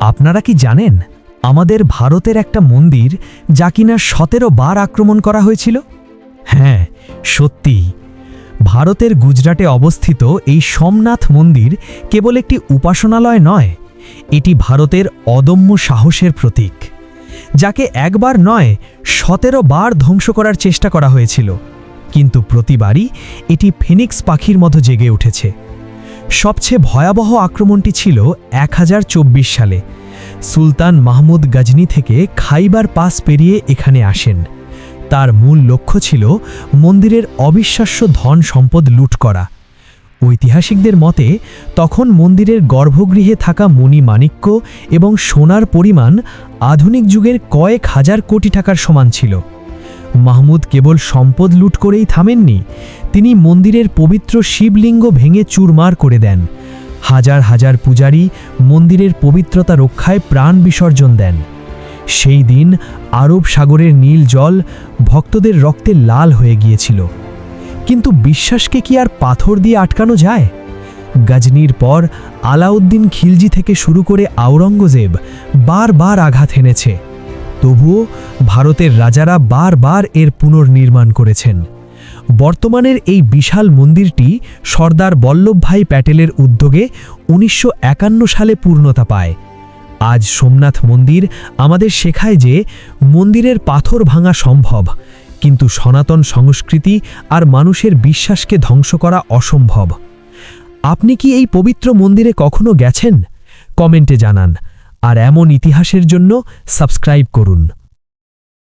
আপনারা কি জানেন আমাদের ভারতের একটা মন্দির যা কিনা ১৭ বার আক্রমণ করা হয়েছিল? হ্যাঁ, সত্যিই। ভারতের গুজরাটে অবস্থিত এই সোমনাথ মন্দির কেবল একটি উপাসনালয় নয়, এটি ভারতের অদম্য সাহসের প্রতীক, যাকে একবার নয় ১৭ বার ধ্বংস করার চেষ্টা করা হয়েছিল, কিন্তু প্রতিবারই এটি ফিনিক্স পাখির মতো জেগে উঠেছে। সবচেয়ে ভয়াবহ আক্রমণটি ছিল ১০২৪ সালে। সুলতান মাহমুদ গজনি থেকে খাইবার পাস পেরিয়ে এখানে আসেন। তার মূল লক্ষ্য ছিল মন্দিরের অবিশ্বাস্য ধন সম্পদ লুট করা। ঐতিহাসিকদের মতে তখন মন্দিরের গর্ভগৃহে থাকা মণিমাণিক্য এবং সোনার পরিমাণ আধুনিক যুগের কয়েক হাজার কোটি টাকার সমান ছিল। মাহমুদ কেবল সম্পদ লুট করেই থামেননি, তিনি মন্দিরের পবিত্র শিবলিঙ্গ ভেঙে চুরমার করে দেন। হাজার হাজার পূজারী মন্দিরের পবিত্রতা রক্ষায় প্রাণ বিসর্জন দেন। সেই দিন আরব সাগরের নীল জল ভক্তদের রক্তে লাল হয়ে গিয়েছিল। কিন্তু বিশ্বাসকে কি আর পাথর দিয়ে আটকানো যায়? গজনির পর আলাউদ্দিন খিলজি থেকে শুরু করে আওরঙ্গজেব বারবার আঘাত হেনেছে, তবুও ভারতের রাজারা বারবার এর পুনর্নির্মাণ করেছেন। বর্তমানের এই বিশাল মন্দিরটি সর্দার বল্লভভাই প্যাটেলের উদ্যোগে ১৯৫১ সালে পূর্ণতা পায়। আজ সোমনাথ মন্দির আমাদের শেখায় যে মন্দিরের পাথর ভাঙা সম্ভব, কিন্তু সনাতন সংস্কৃতি আর মানুষের বিশ্বাসকে ধ্বংস করা অসম্ভব। আপনি কি এই পবিত্র মন্দিরে কখনো গেছেন? কমেন্টে জানান। আর এমন ইতিহাসের জন্য সাবস্ক্রাইব করুন।